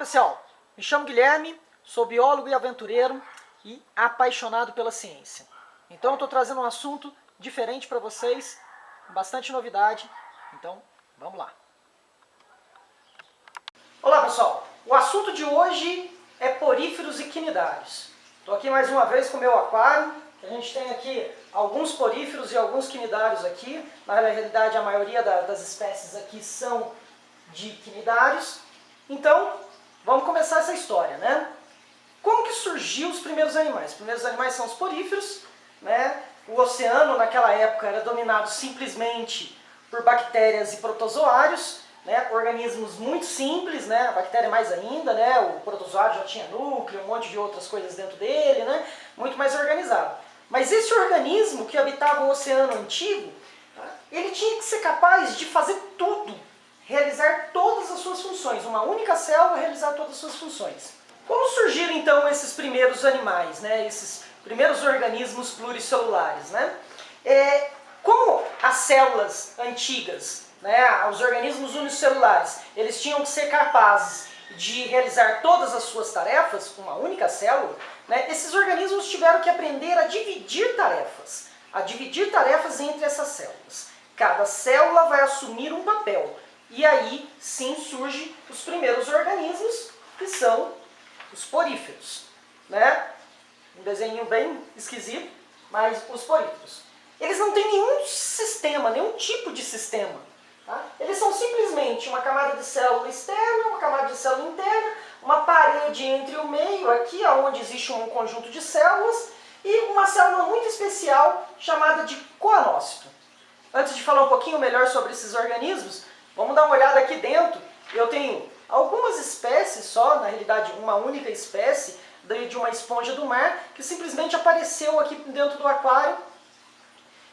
pessoal, me chamo Guilherme, sou biólogo e aventureiro e apaixonado pela ciência. Então eu estou trazendo um assunto diferente para vocês, com bastante novidade, então vamos lá. Olá pessoal, o assunto de hoje é poríferos e quinidários. Estou aqui mais uma vez com o meu aquário, a gente tem aqui alguns poríferos e alguns quinidários aqui. Na realidade a maioria das espécies aqui são de quinidários. Então, vamos começar essa história, né? Como que surgiu os primeiros animais? Os primeiros animais são os poríferos, né? O oceano naquela época era dominado simplesmente por bactérias e protozoários, né? Organismos muito simples, né? A bactéria mais ainda, né? O protozoário já tinha núcleo, um monte de outras coisas dentro dele, né? Muito mais organizado. Mas esse organismo que habitava o oceano antigo, ele tinha que ser capaz de fazer tudo, realizar todas as suas funções. Uma única célula realizar todas as suas funções. Como surgiram então esses primeiros animais, né? Esses primeiros organismos pluricelulares, né? Como as células antigas, né? Os organismos unicelulares, eles tinham que ser capazes de realizar todas as suas tarefas, uma única célula, né? Esses organismos tiveram que aprender a dividir tarefas entre essas células. Cada célula vai assumir um papel. E aí, sim, surgem os primeiros organismos, que são os poríferos, né? Um desenho bem esquisito, mas os poríferos. Eles não têm nenhum sistema, nenhum tipo de sistema. Tá? Eles são simplesmente uma camada de célula externa, uma camada de célula interna, uma parede entre o meio, aqui onde existe um conjunto de células, e uma célula muito especial chamada de coanócito. Antes de falar um pouquinho melhor sobre esses organismos, vamos dar uma olhada aqui dentro. Eu tenho algumas espécies só, na realidade uma única espécie, de uma esponja do mar, que simplesmente apareceu aqui dentro do aquário,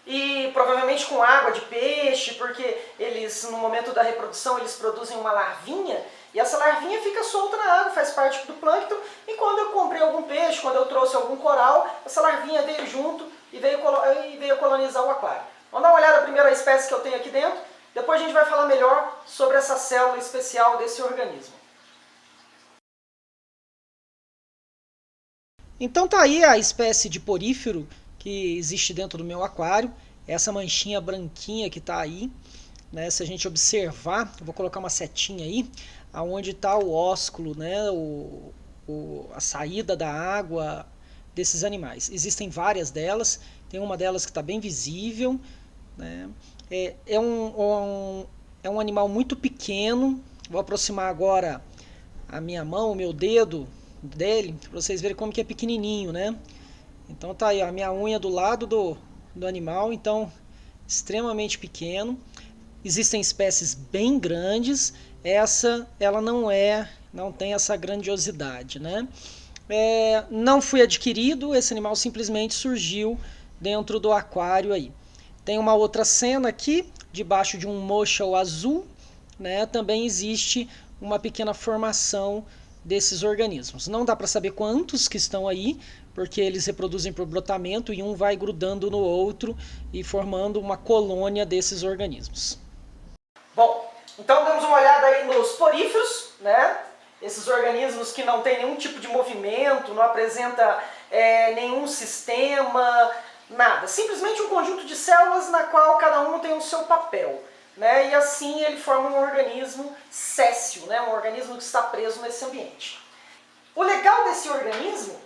e provavelmente com água de peixe, porque eles, no momento da reprodução, eles produzem uma larvinha, e essa larvinha fica solta na água, faz parte do plâncton, e quando eu comprei algum peixe, quando eu trouxe algum coral, essa larvinha veio junto e veio colonizar o aquário. Vamos dar uma olhada primeiro à espécie que eu tenho aqui dentro, depois a gente vai falar melhor sobre essa célula especial desse organismo. Então tá aí a espécie de porífero que existe dentro do meu aquário, essa manchinha branquinha que está aí, né? Se a gente observar, eu vou colocar uma setinha aí, aonde está o ósculo, né? A saída da água desses animais. Existem várias delas, tem uma delas que está bem visível, né? É um animal muito pequeno. Vou aproximar agora a minha mão, o meu dedo dele, para vocês verem como que é pequenininho, né? Então tá aí ó, a minha unha do lado do animal, então extremamente pequeno. Existem espécies bem grandes, ela não tem essa grandiosidade, né? Não foi adquirido, esse animal simplesmente surgiu dentro do aquário aí. Tem uma outra cena aqui, debaixo de um mussel azul, né? Também existe uma pequena formação desses organismos. Não dá para saber quantos que estão aí, porque eles reproduzem por brotamento e um vai grudando no outro e formando uma colônia desses organismos. Bom, então damos uma olhada aí nos poríferos, né? Esses organismos que não têm nenhum tipo de movimento, não apresenta nenhum sistema, nada. Simplesmente um conjunto de células na qual cada um tem o seu papel. Né? E assim ele forma um organismo séssil, né? Um organismo que está preso nesse ambiente. O legal desse organismo,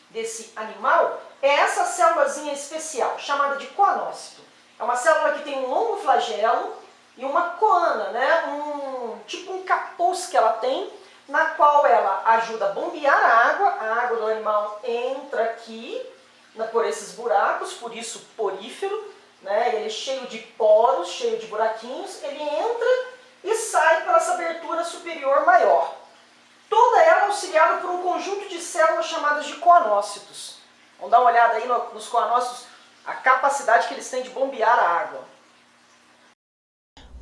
desse animal, é essa célulazinha especial, chamada de coanócito. É uma célula que tem um longo flagelo e uma coana, né? Tipo um capuz que ela tem, na qual ela ajuda a bombear a água do animal entra aqui, por esses buracos, por isso porífero. Né? Ele é cheio de poros, cheio de buraquinhos, ele entra e sai pela essa abertura superior maior. Toda ela auxiliada por um conjunto de células chamadas de coanócitos. Vamos dar uma olhada aí nos coanócitos, a capacidade que eles têm de bombear a água.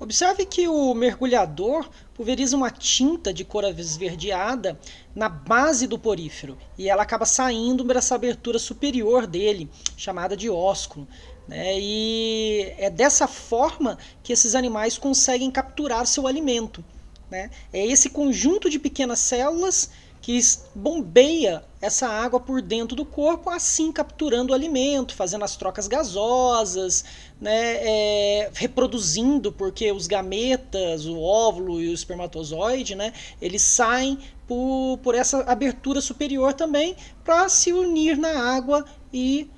Observe que o mergulhador pulveriza uma tinta de cor esverdeada na base do porífero e ela acaba saindo por essa abertura superior dele, chamada de ósculo. Né? E é dessa forma que esses animais conseguem capturar seu alimento. né? É esse conjunto de pequenas células que bombeia essa água por dentro do corpo, assim capturando o alimento, fazendo as trocas gasosas, né, reproduzindo, porque os gametas, o óvulo e o espermatozoide, né, eles saem por essa abertura superior também para se unir na água e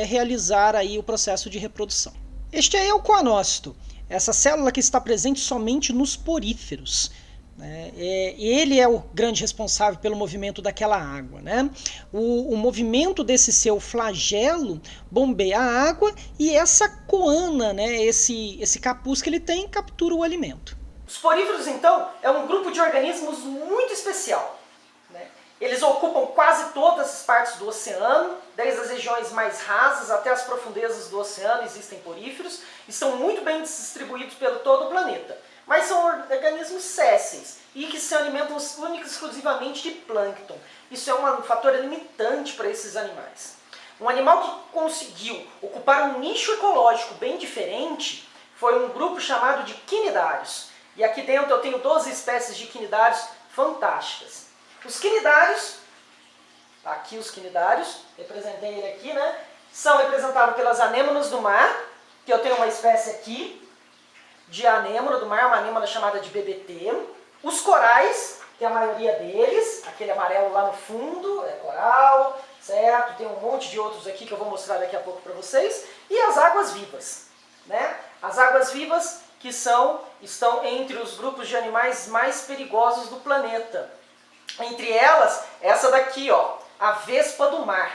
realizar aí o processo de reprodução. Este aí é o coanócito, essa célula que está presente somente nos poríferos. Ele é o grande responsável pelo movimento daquela água. Né? O movimento desse seu flagelo bombeia a água e essa coana, né, esse capuz que ele tem, captura o alimento. Os poríferos, então, é um grupo de organismos muito especial. Né? Eles ocupam quase todas as partes do oceano, desde as regiões mais rasas até as profundezas do oceano existem poríferos, e estão muito bem distribuídos pelo todo o planeta. Mas são organismos sésseis e que se alimentam única e exclusivamente de plâncton. Isso é um fator limitante para esses animais. Um animal que conseguiu ocupar um nicho ecológico bem diferente foi um grupo chamado de quinidários. E aqui dentro eu tenho 12 espécies de quinidários fantásticas. Os quinidários, aqui os quinidários, representei ele aqui, né? São representados pelas anêmonas do mar, que eu tenho uma espécie aqui, de anêmona do mar, uma anêmona chamada de BBT. Os corais, que é a maioria deles, aquele amarelo lá no fundo, é coral, certo? Tem um monte de outros aqui que eu vou mostrar daqui a pouco para vocês. E as águas vivas, né? As águas vivas que estão entre os grupos de animais mais perigosos do planeta. Entre elas, essa daqui, ó, a vespa do mar.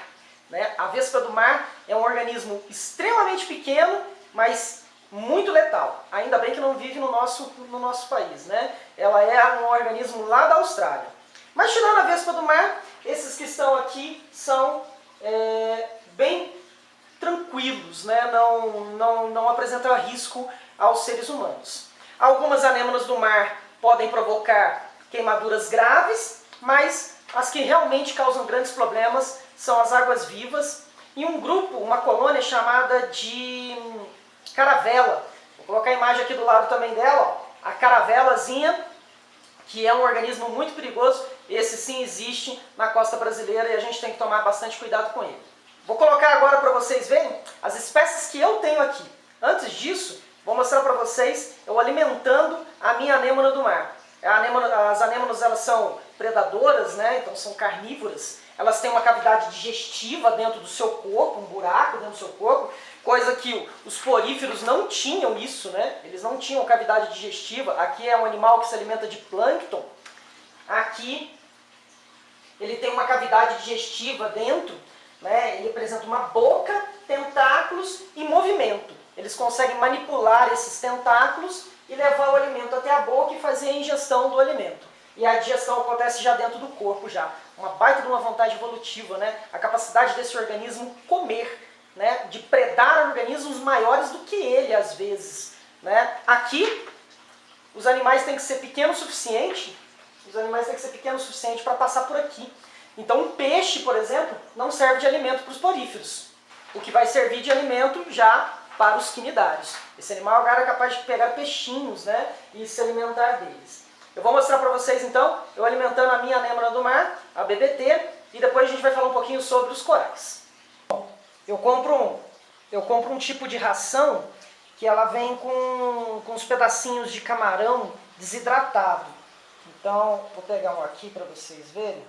Né? A vespa do mar é um organismo extremamente pequeno, mas muito letal. Ainda bem que não vive no nosso país. Né? Ela é um organismo lá da Austrália. Mas tirando a vespa do mar, esses que estão aqui são bem tranquilos, né? Não apresentam risco aos seres humanos. Algumas anêmonas do mar podem provocar queimaduras graves, mas as que realmente causam grandes problemas são as águas vivas e um grupo, uma colônia chamada de caravela. Vou colocar a imagem aqui do lado também dela, ó, a caravelazinha, que é um organismo muito perigoso. Esse sim existe na costa brasileira e a gente tem que tomar bastante cuidado com ele. Vou colocar agora para vocês verem as espécies que eu tenho aqui. Antes disso, vou mostrar para vocês eu alimentando a minha anêmona do mar. As anêmonas, elas são predadoras, né? Então são carnívoras. Elas têm uma cavidade digestiva dentro do seu corpo, um buraco dentro do seu corpo, coisa que os poríferos não tinham isso, né? Eles não tinham cavidade digestiva. Aqui é um animal que se alimenta de plâncton. Aqui ele tem uma cavidade digestiva dentro, né? Ele apresenta uma boca, tentáculos e movimento. Eles conseguem manipular esses tentáculos e levar o alimento até a boca e fazer a ingestão do alimento. E a digestão acontece já dentro do corpo já. Uma baita de uma vantagem evolutiva, né? A capacidade desse organismo comer, né? De predar organismos maiores do que ele, às vezes. Né? Aqui, os animais têm que ser pequenos o suficiente, para passar por aqui. Então um peixe, por exemplo, não serve de alimento para os poríferos. O que vai servir de alimento já para os quinidários. Esse animal agora é capaz de pegar peixinhos, né, e se alimentar deles. Eu vou mostrar para vocês então, eu alimentando a minha anêmona do mar, a BBT, e depois a gente vai falar um pouquinho sobre os corais. Bom, eu compro um tipo de ração que ela vem com uns pedacinhos de camarão desidratado. Então, vou pegar um aqui para vocês verem.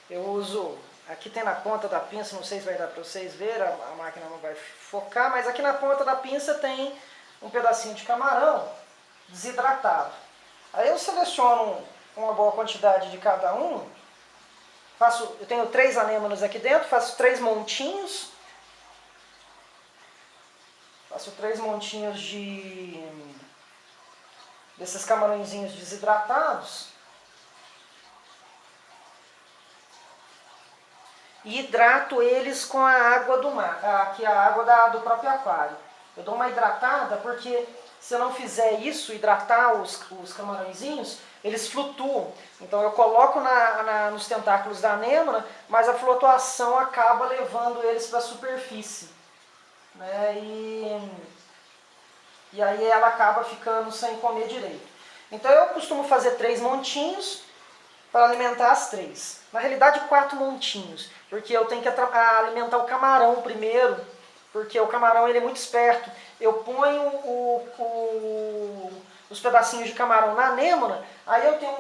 Eu uso, aqui tem na ponta da pinça, não sei se vai dar para vocês verem, a máquina não vai focar, mas aqui na ponta da pinça tem um pedacinho de camarão desidratado. Aí eu seleciono uma boa quantidade de cada um, eu tenho 3 anêmonas aqui dentro, faço 3 montinhos, desses camarõezinhos desidratados. E hidrato eles com a água do mar, que é a água do próprio aquário. Eu dou uma hidratada porque se eu não fizer isso, hidratar os camarõezinhos, eles flutuam. Então eu coloco nos tentáculos da anêmona, mas a flutuação acaba levando eles para a superfície. Né? E aí ela acaba ficando sem comer direito. Então eu costumo fazer 3 montinhos para alimentar as 3. Na realidade 4 montinhos, porque eu tenho que alimentar o camarão primeiro, porque o camarão ele é muito esperto. Eu ponho os pedacinhos de camarão na anêmona, aí eu tenho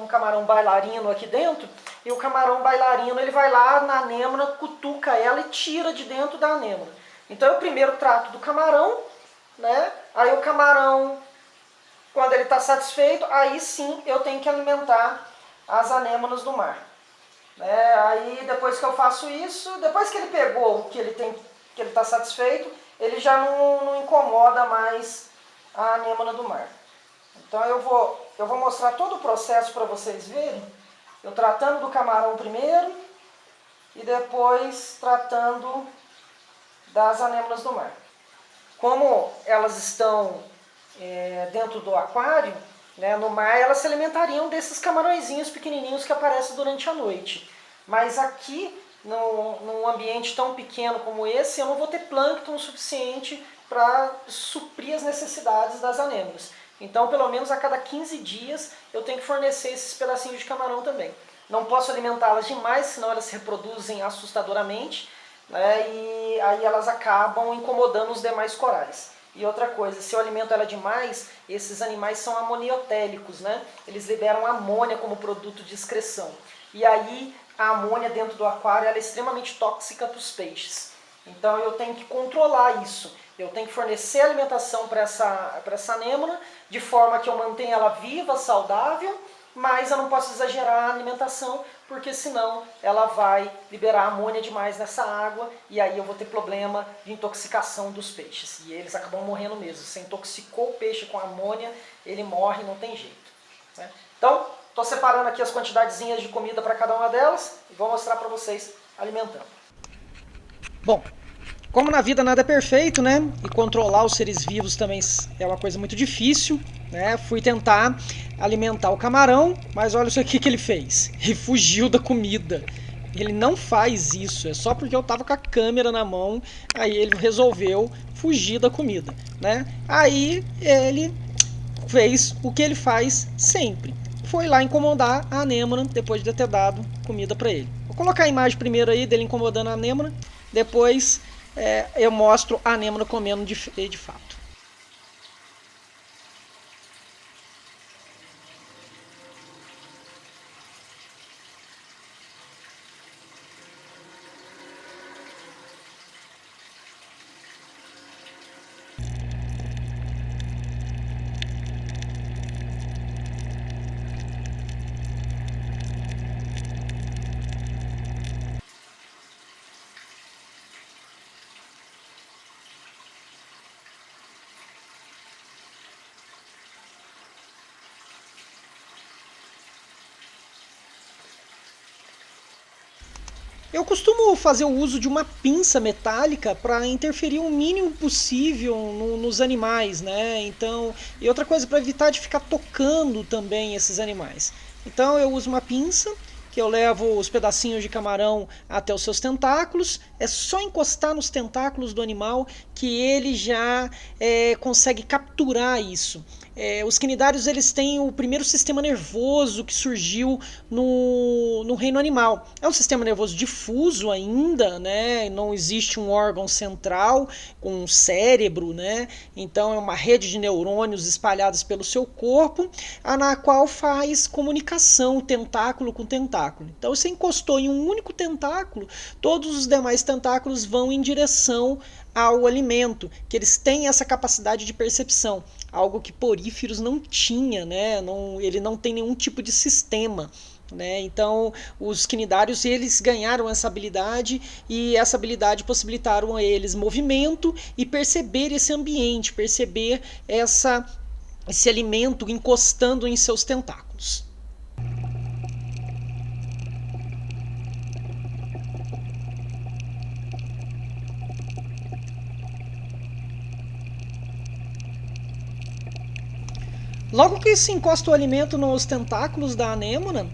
um camarão bailarino aqui dentro, e o camarão bailarino ele vai lá na anêmona, cutuca ela e tira de dentro da anêmona. Então eu primeiro trato do camarão, né? Aí o camarão, quando ele está satisfeito, aí sim eu tenho que alimentar as anêmonas do mar. Né? Aí depois que eu faço isso, depois que ele pegou o que ele está satisfeito, ele já não incomoda mais a anêmona do mar. Então eu vou mostrar todo o processo para vocês verem, eu tratando do camarão primeiro e depois tratando das anêmonas do mar. Como elas estão dentro do aquário, né, no mar, elas se alimentariam desses camarõezinhos pequenininhos que aparecem durante a noite. Mas aqui, num ambiente tão pequeno como esse, eu não vou ter plâncton o suficiente para suprir as necessidades das anêmonas. Então, pelo menos a cada 15 dias, eu tenho que fornecer esses pedacinhos de camarão também. Não posso alimentá-las demais, senão elas se reproduzem assustadoramente, né, e aí elas acabam incomodando os demais corais. E outra coisa, se eu alimento ela demais, esses animais são amoniotélicos, né? Eles liberam amônia como produto de excreção. E aí a amônia dentro do aquário ela é extremamente tóxica para os peixes. Então eu tenho que controlar isso. Eu tenho que fornecer alimentação para essa anêmona, de forma que eu mantenha ela viva, saudável, mas eu não posso exagerar a alimentação, porque senão ela vai liberar amônia demais nessa água e aí eu vou ter problema de intoxicação dos peixes. E eles acabam morrendo mesmo. Se intoxicou o peixe com amônia, ele morre, não tem jeito. Né? Então, estou separando aqui as quantidadezinhas de comida para cada uma delas e vou mostrar para vocês alimentando. Bom, como na vida nada é perfeito, né? E controlar os seres vivos também é uma coisa muito difícil, né? Fui tentar alimentar o camarão, mas olha isso aqui que ele fez. Ele fugiu da comida. Ele não faz isso, é só porque eu tava com a câmera na mão, aí ele resolveu fugir da comida, né? Aí ele fez o que ele faz sempre. Foi lá incomodar a anêmona depois de ter dado comida para ele. Vou colocar a imagem primeiro aí dele incomodando a anêmona, depois eu mostro a anêmona comendo de fato. Eu costumo fazer o uso de uma pinça metálica para interferir o mínimo possível nos animais, né? Então, e outra coisa, para evitar de ficar tocando também esses animais. Então eu uso uma pinça, que eu levo os pedacinhos de camarão até os seus tentáculos, é só encostar nos tentáculos do animal que ele já consegue capturar isso. Os quinidários eles têm o primeiro sistema nervoso que surgiu no reino animal. É um sistema nervoso difuso ainda, né? Não existe um órgão central com um cérebro, né? Então é uma rede de neurônios espalhados pelo seu corpo, na qual faz comunicação tentáculo com tentáculo. Então você encostou em um único tentáculo, todos os demais tentáculos vão em direção ao alimento, que eles têm essa capacidade de percepção, algo que poríferos não tinha, né? Ele não tem nenhum tipo de sistema, né? Então os quinidários eles ganharam essa habilidade e essa habilidade possibilitaram a eles movimento e perceber esse ambiente, perceber esse alimento encostando em seus tentáculos. Logo que se encosta o alimento nos tentáculos da anêmona,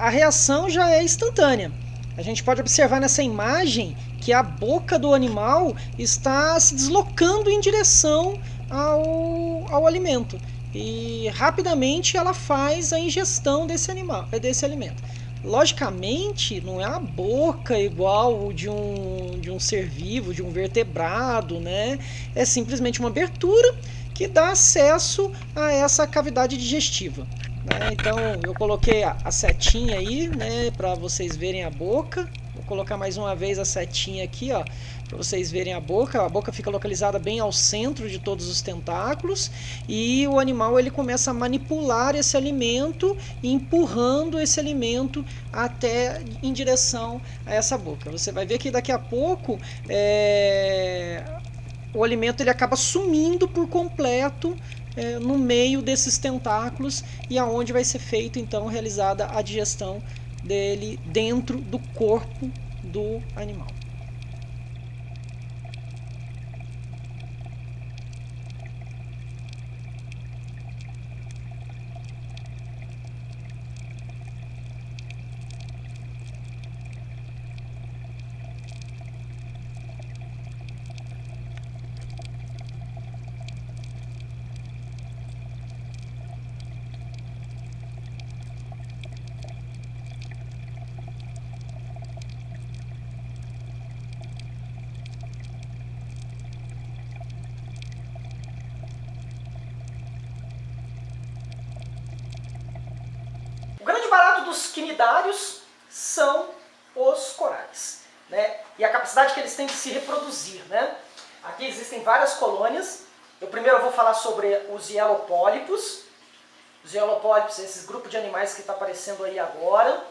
a reação já é instantânea. A gente pode observar nessa imagem que a boca do animal está se deslocando em direção ao alimento. e rapidamente ela faz a ingestão desse alimento. Logicamente, não é a boca igual de um ser vivo, de um vertebrado, né? É simplesmente uma abertura que dá acesso a essa cavidade digestiva. Né? Então, eu coloquei a setinha aí, né, para vocês verem a boca. Vou colocar mais uma vez a setinha aqui, ó, para vocês verem a boca. A boca fica localizada bem ao centro de todos os tentáculos e o animal ele começa a manipular esse alimento, empurrando esse alimento até em direção a essa boca. Você vai ver que daqui a pouco o alimento ele acaba sumindo por completo no meio desses tentáculos e aonde vai ser feito então realizada a digestão dele dentro do corpo do animal. O grande barato dos quinidários são os corais, né? E a capacidade que eles têm de se reproduzir, né? Aqui existem várias colônias. Eu primeiro vou falar sobre os hielopólipos. Os hielopólipos, esses grupos de animais que está aparecendo aí agora,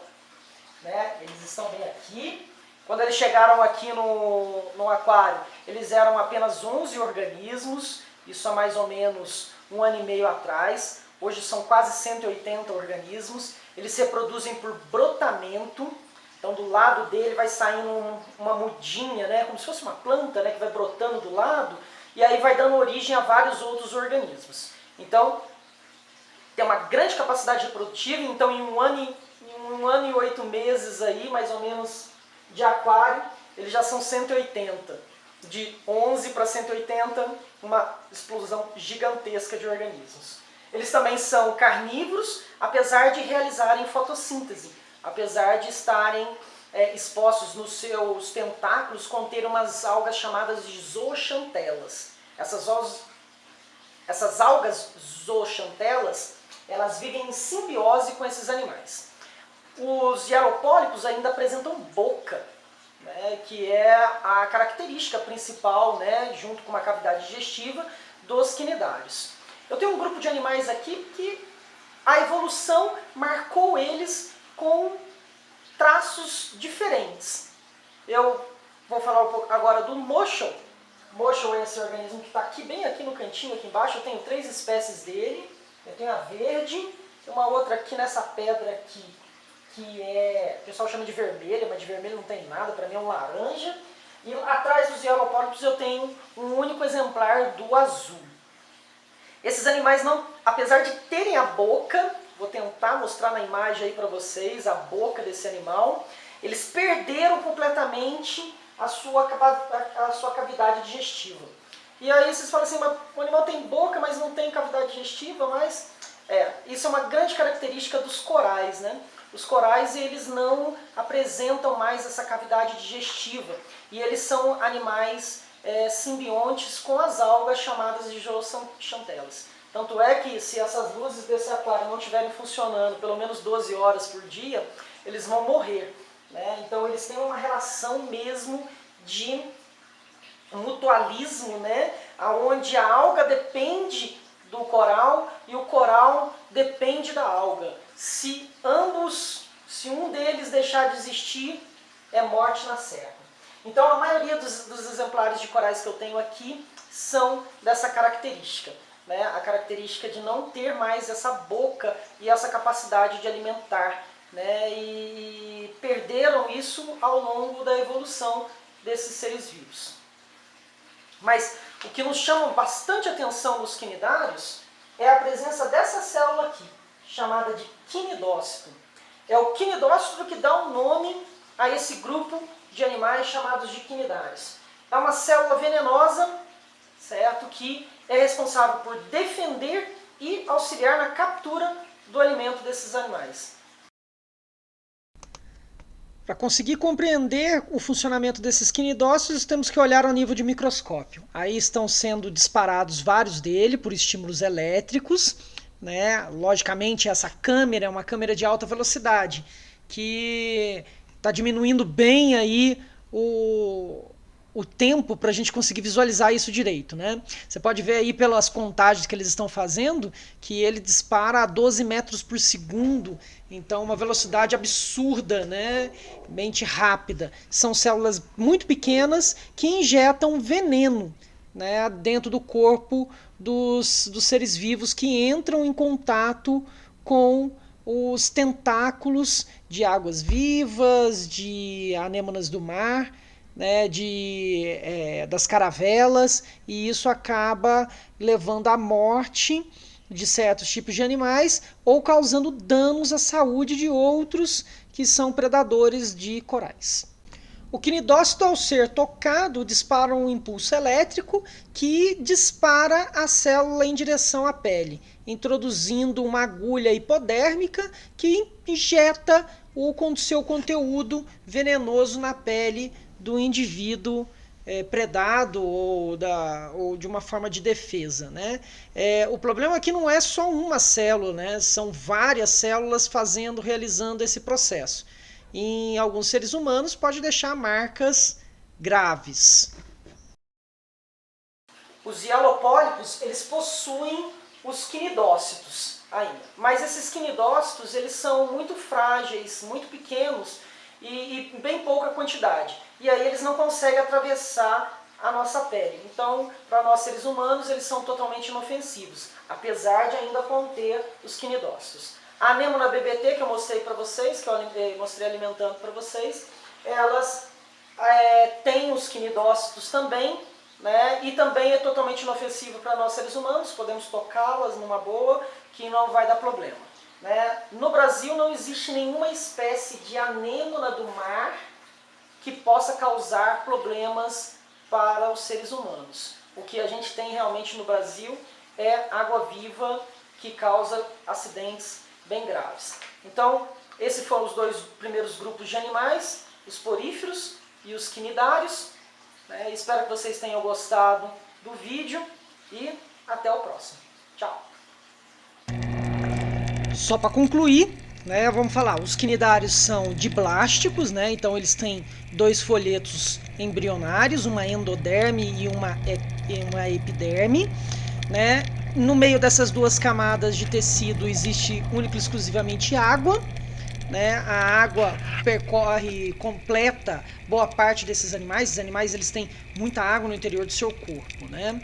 né? Eles estão bem aqui. Quando eles chegaram aqui no aquário, eles eram apenas 11 organismos, isso há mais ou menos 1 ano e meio atrás. Hoje são quase 180 organismos. Eles se reproduzem por brotamento. Então do lado dele vai saindo uma mudinha, né? Como se fosse uma planta, né? Que vai brotando do lado. E aí vai dando origem a vários outros organismos. Então tem uma grande capacidade reprodutiva. Então em um ano e 8 meses aí, mais ou menos, de aquário, eles já são 180. De 11 para 180, uma explosão gigantesca de organismos. Eles também são carnívoros, apesar de realizarem fotossíntese, apesar de estarem expostos nos seus tentáculos, conter umas algas chamadas de zooxantelas. Essas algas zooxantelas, elas vivem em simbiose com esses animais. Os hielopólipos ainda apresentam boca, né, que é a característica principal, né, junto com uma cavidade digestiva, dos quinidários. Eu tenho um grupo de animais aqui que a evolução marcou eles com traços diferentes. Eu vou falar um pouco agora do Moschel. Moschel é esse organismo que está aqui, bem aqui no cantinho, aqui embaixo. Eu tenho 3 espécies dele. Eu tenho a verde, tem uma outra aqui nessa pedra aqui, que o pessoal chama de vermelha, mas de vermelho não tem nada, para mim é um laranja. E atrás dos hielopólipos eu tenho um único exemplar do azul. Esses animais, não, apesar de terem a boca, vou tentar mostrar na imagem aí para vocês a boca desse animal, eles perderam completamente a sua cavidade digestiva. E aí vocês falam assim, mas o animal tem boca, mas não tem cavidade digestiva, mas isso é uma grande característica dos corais, né? Os corais, eles não apresentam mais essa cavidade digestiva e eles são animais simbiontes com as algas chamadas de zooxantelas. Tanto é que se essas luzes desse aquário não estiverem funcionando pelo menos 12 horas por dia, eles vão morrer, né? Então eles têm uma relação mesmo de mutualismo, né? Onde a alga depende do coral e o coral depende da alga. Se um deles deixar de existir, é morte na certa. Então a maioria dos exemplares de corais que eu tenho aqui são dessa característica, né? A característica de não ter mais essa boca e essa capacidade de alimentar, né? E perderam isso ao longo da evolução desses seres vivos. Mas o que nos chama bastante atenção nos quinidários é a presença dessa célula aqui, chamada de quinidócito. É o quinidócito que dá o nome a esse grupo de animais chamados de quinidários. É uma célula venenosa, certo, que é responsável por defender e auxiliar na captura do alimento desses animais. Para conseguir compreender o funcionamento desses quinidócitos, temos que olhar ao nível de microscópio. Aí estão sendo disparados vários deles por estímulos elétricos, né? Logicamente, essa câmera é uma câmera de alta velocidade, que está diminuindo bem aí o tempo para a gente conseguir visualizar isso direito, né? Você pode ver aí pelas contagens que eles estão fazendo que ele dispara a 12 metros por segundo, então uma velocidade absurda, né? Mente rápida. São células muito pequenas que injetam veneno, né, dentro do corpo dos seres vivos que entram em contato com os tentáculos de águas vivas, de anêmonas do mar, né, das caravelas, e isso acaba levando à morte de certos tipos de animais ou causando danos à saúde de outros que são predadores de corais. O quinidócito, ao ser tocado, dispara um impulso elétrico que dispara a célula em direção à pele, introduzindo uma agulha hipodérmica que injeta o seu conteúdo venenoso na pele do indivíduo predado ou de uma forma de defesa, né? O problema aqui não é só uma célula, né? São várias células realizando esse processo. Em alguns seres humanos pode deixar marcas graves. Os hialopólipos, eles possuem os quinidócitos ainda, mas esses quinidócitos eles são muito frágeis, muito pequenos e bem pouca quantidade. E aí eles não conseguem atravessar a nossa pele. Então, para nós seres humanos, eles são totalmente inofensivos, apesar de ainda conter os quinidócitos. A anêmona BBT que eu mostrei para vocês, que eu mostrei alimentando para vocês, elas têm os quinidócitos também, né? E também é totalmente inofensivo para nós seres humanos, podemos tocá-las numa boa, que não vai dar problema, né? No Brasil não existe nenhuma espécie de anêmona do mar que possa causar problemas para os seres humanos. O que a gente tem realmente no Brasil é água-viva que causa acidentes bem graves. Então, esses foram os dois primeiros grupos de animais, os poríferos e os quinidários. Né? Espero que vocês tenham gostado do vídeo e até o próximo. Tchau! Só para concluir, né, vamos falar, os quinidários são diblásticos, né, então eles têm dois folhetos embrionários, uma endoderme e uma epiderme, né. No meio dessas duas camadas de tecido existe única e exclusivamente água, né, a água percorre, completa boa parte desses animais. Os animais eles têm muita água no interior do seu corpo, né.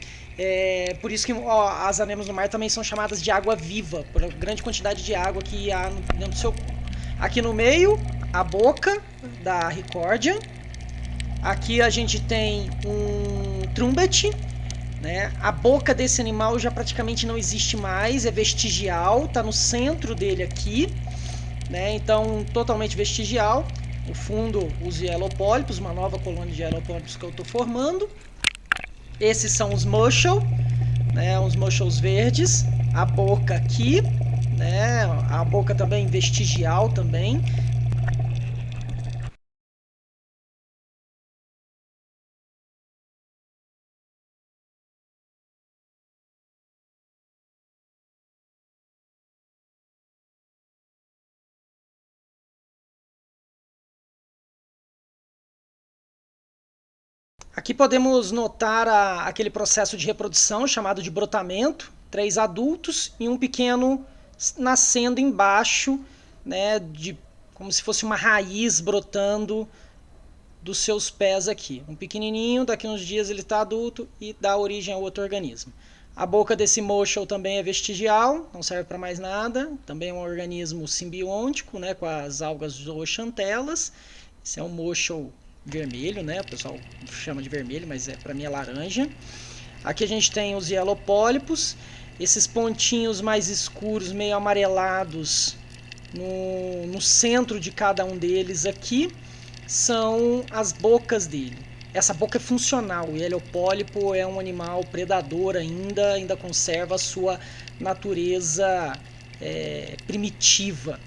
Por isso que as anêmonas do mar também são chamadas de água viva, por grande quantidade de água que há dentro do seu corpo. Aqui no meio, a boca da ricórdia. Aqui a gente tem um trumpet, né? A boca desse animal já praticamente não existe mais, é vestigial, está no centro dele aqui, né? Então totalmente vestigial. No fundo, os hialopólipos, uma nova colônia de hialopólipos que eu estou formando. Esses são os mussel, né, os mussels verdes. A boca aqui, né, a boca também vestigial também. Aqui podemos notar aquele processo de reprodução chamado de brotamento, 3 adultos e um pequeno nascendo embaixo, né, como se fosse uma raiz brotando dos seus pés aqui. Um pequenininho, daqui a uns dias ele está adulto e dá origem a outro organismo. A boca desse mussel também é vestigial, não serve para mais nada, também é um organismo simbiótico, né, com as algas zooxantelas. Esse é um mussel vermelho, né? O pessoal chama de vermelho, mas para mim é laranja. Aqui a gente tem os hialopólipos, esses pontinhos mais escuros, meio amarelados no centro de cada um deles aqui, são as bocas dele. essa boca é funcional. O heliopólipo é um animal predador ainda conserva a sua natureza primitiva.